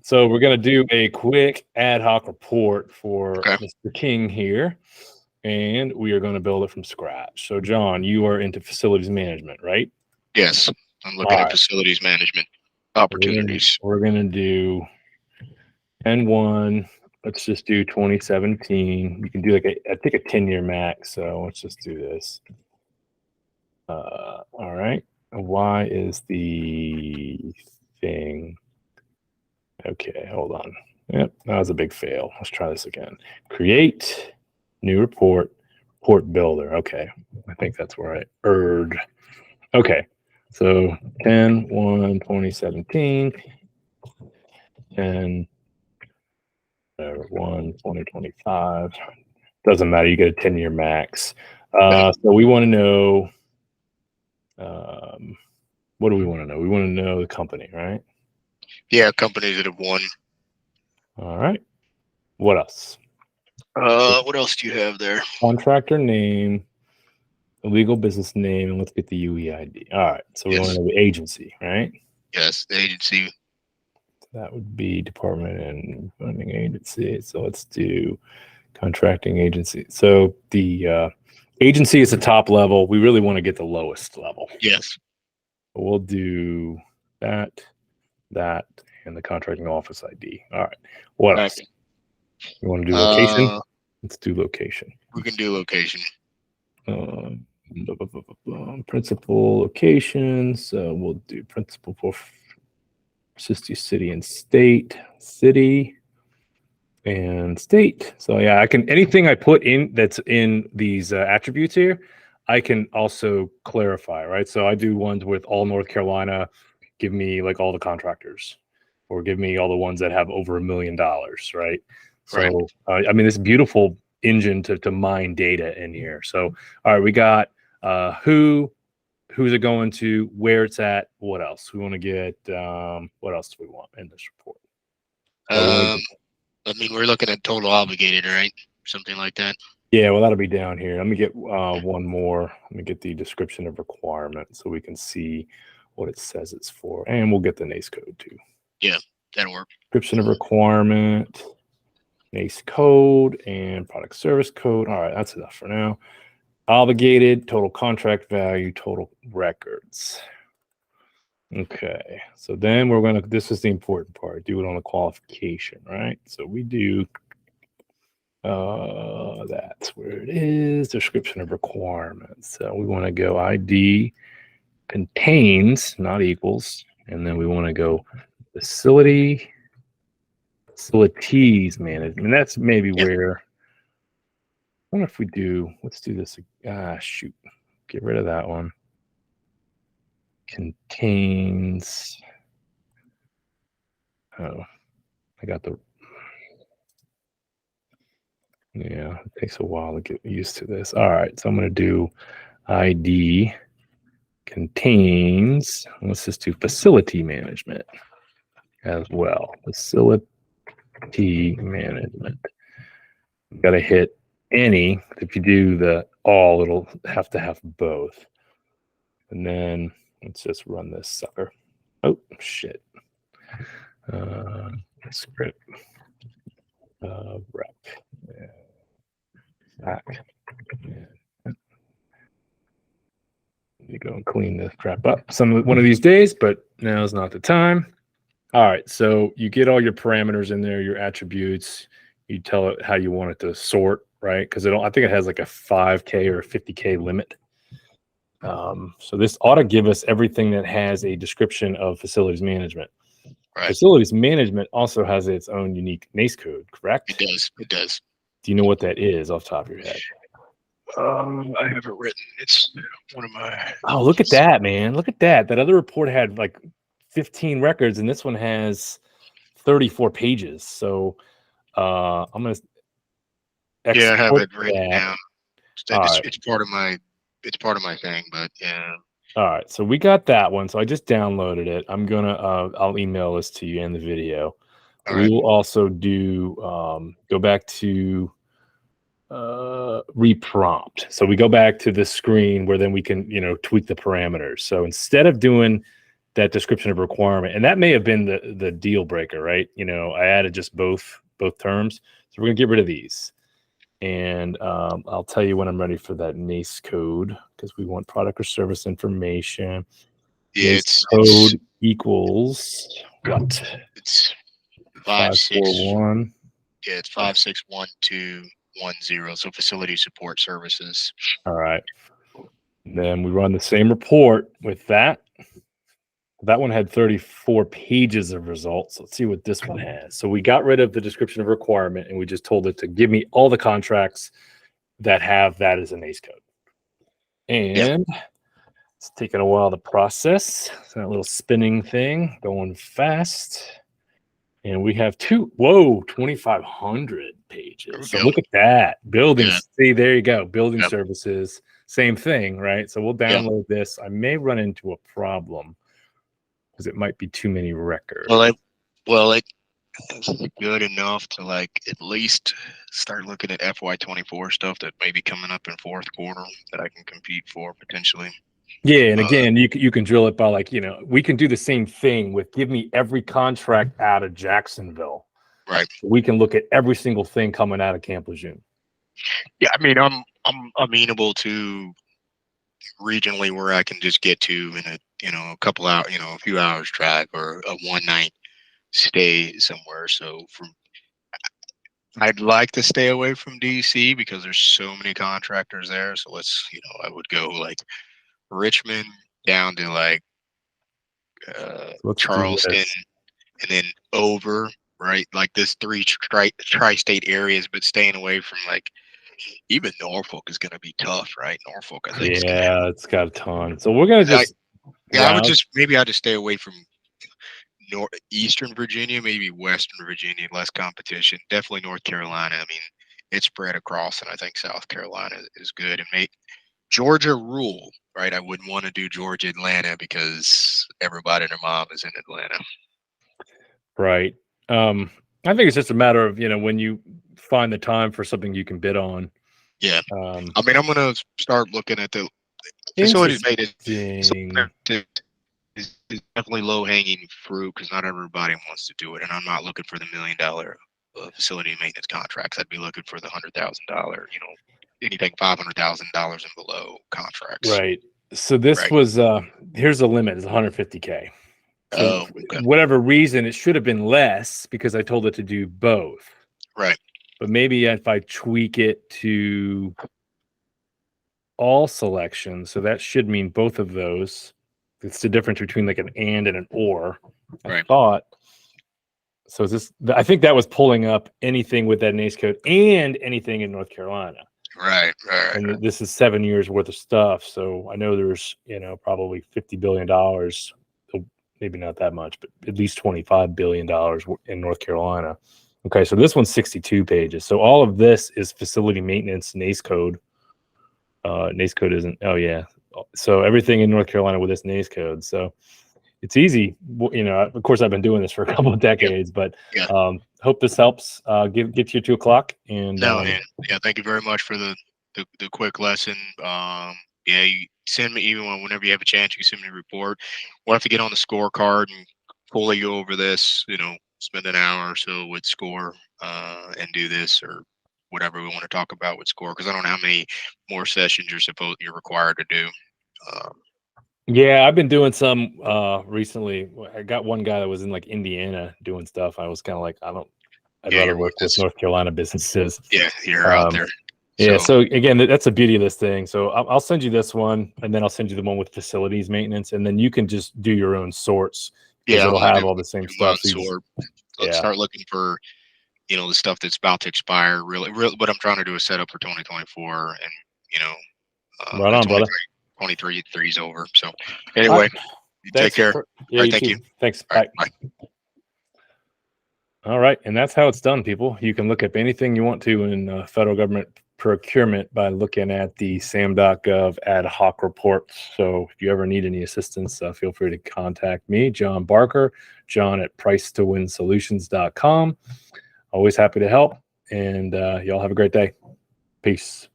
So we're going to do a quick ad hoc report for Okay. Mr. King here, and we are going to build it from scratch. So, John, you are into facilities management, right? Yes, I'm looking at facilities management opportunities. We're going to do N1. Let's just do 2017. You can do like I think a 10-year max. So let's just do this. All right. Why is the thing? Okay, hold on. Yep, that was a big fail. Let's try this again. Create new report builder. Okay, I think that's where I erred. Okay, so 10/1/2017 and 1/2025. Doesn't matter. You get a 10-year max. So we want to know. What do we want to know? We want to know the company, right? Yeah, companies that have won. All right. What else? What else do you have there? Contractor name, the legal business name, and let's get the UEID. All right. So we want to know the agency, right? Yes, the agency. That would be Department and Funding Agency. So let's do contracting agency. So the agency is the top level. We really want to get the lowest level. Yes. We'll do that, and the contracting office ID. All right. What else? You want to do location? Let's do location. We can do location. Principal location. So we'll do principal for Sister City and State. City and State. So yeah, I can anything I put in that's in these attributes here, I can also clarify, right? So I do ones with all North Carolina, give me like all the contractors, or give me all the ones that have over $1 million, right? So I mean, this beautiful engine to mine data in here. So all right, we got who's it going to, where it's at, what else we want to get, what else do we want in this report? I mean, we're looking at total obligated, right? Something like that. Yeah, well, that'll be down here. Let me get one more. Let me get the description of requirement so we can see what it says it's for, and we'll get the NAICS code too. Yeah, that'll work. Description of requirement, NAICS code, and product service code. All right, that's enough for now. Obligated, total contract value, total records. Okay, so then we're going to, this is the important part, do it on the qualification, right? So we do, that's where it is, description of requirements. So we want to go ID contains, not equals, and then we want to go facilities management. And that's maybe where, I wonder if we do, let's do this. Shoot, get rid of that one. Contains, oh, I got the, yeah, it takes a while to get used to this. All right, so I'm going to do ID contains, let's just do facility management as well. Facility management. Got to hit any. If you do the all, it'll have to have both. And then let's just run this sucker. Oh, shit. Script. Rep. Back. You go and clean this crap up one of these days, but now's not the time. All right, so you get all your parameters in there, your attributes. You tell it how you want it to sort, right? Because I think it has like a 5K or a 50K limit. So this ought to give us everything that has a description of facilities management. Right. Facilities management also has its own unique NAICS code, correct? It does. It does. Do you know what that is off the top of your head? I have it written. It's one of my. Oh, look at that, man! Look at that. That other report had like 15 records, and this one has 34 pages. So I'm gonna. I have it written down. It's part of my. It's part of my thing, but yeah. All right, so we got that one. So I just downloaded it. I'm gonna. I'll email this to you in the video. We will also do. Go back to. Reprompt. So we go back to the screen where then we can, tweak the parameters. So instead of doing that description of requirement, and that may have been the deal breaker, right? I added just both terms, so we're gonna get rid of these, and I'll tell you when I'm ready for that NAICS code, because we want product or service information. Yeah, NAICS code equals what? It's 541. Yeah, it's 561210. So facility support services. All right. Then we run the same report with that. That one had 34 pages of results. Let's see what this one has. So we got rid of the description of requirement, and we just told it to give me all the contracts that have that as a NAICS code. And it's taking a while to process. It's that little spinning thing going fast. And we have 2,500 pages. So look at that. Buildings. See, there you go. Building services. Same thing, right? So we'll download this. I may run into a problem because it might be too many records. Well, it's good enough to at least start looking at FY24 stuff that may be coming up in fourth quarter that I can compete for potentially. Yeah, and again, you can drill it by we can do the same thing with give me every contract out of Jacksonville. Right. We can look at every single thing coming out of Camp Lejeune. Yeah, I mean, I'm amenable to regionally where I can just get to in a a couple hours, a few hours drive or a one night stay somewhere. So I'd like to stay away from DC because there's so many contractors there. So I would go Richmond down to Charleston and then over, right? This three tri-state areas, but staying away from even Norfolk is going to be tough, right? Norfolk, I think. Yeah, it's got a ton. So we're going to just. I would maybe I'll just stay away from Eastern Virginia, maybe Western Virginia, less competition. Definitely North Carolina. I mean, it's spread across, and I think South Carolina is good. And Georgia rule, right? I wouldn't want to do Georgia, Atlanta because everybody and their mom is in Atlanta. Right. I think it's just a matter of, when you find the time for something you can bid on. Yeah. I mean, I'm going to start looking at the facilities maintenance. Is definitely low-hanging fruit because not everybody wants to do it. And I'm not looking for the $1 million facility maintenance contracts. I'd be looking for the $100,000, anything $500,000 and below contracts. Right. So this was here's the limit is 150K. So whatever reason, it should have been less because I told it to do both. Right. But maybe if I tweak it to all selections, so that should mean both of those. It's the difference between an and an or. I thought. So I think that was pulling up anything with that NAICS code and anything in North Carolina. Right. And this is 7 years worth of stuff. So I know there's, probably $50 billion, maybe not that much, but at least $25 billion in North Carolina. Okay. So this one's 62 pages. So all of this is facility maintenance, NAICS code. NAICS code isn't, so everything in North Carolina with this NAICS code. So it's easy. Of course, I've been doing this for a couple of decades, but hope this helps get to your 2 o'clock. And thank you very much for the quick lesson. You send me even whenever you have a chance, you can send me a report. We'll have to get on the scorecard and fully go over this, spend an hour or so with score and do this or whatever we want to talk about with score, because I don't know how many more sessions you're required to do. I've been doing some recently. I got one guy that was in Indiana doing stuff. I was kind of I'd rather work with North Carolina businesses. Yeah, you're out there. So again, that's the beauty of this thing. So I'll send you this one, and then I'll send you the one with facilities maintenance, and then you can just do your own sorts. Yeah, it'll have all the same stuff. Let's start looking for the stuff that's about to expire. Really, what I'm trying to do is set up for 2024, and right on, brother. 23 is over. So anyway, take care. All right, thank you. Thanks. Bye. All right, and that's how it's done, people. You can look up anything you want to in federal government procurement by looking at the sam.gov ad-hoc reports. So if you ever need any assistance, feel free to contact me, John Barker, john@pricetowinsolutions.com. Always happy to help, and y'all have a great day. Peace.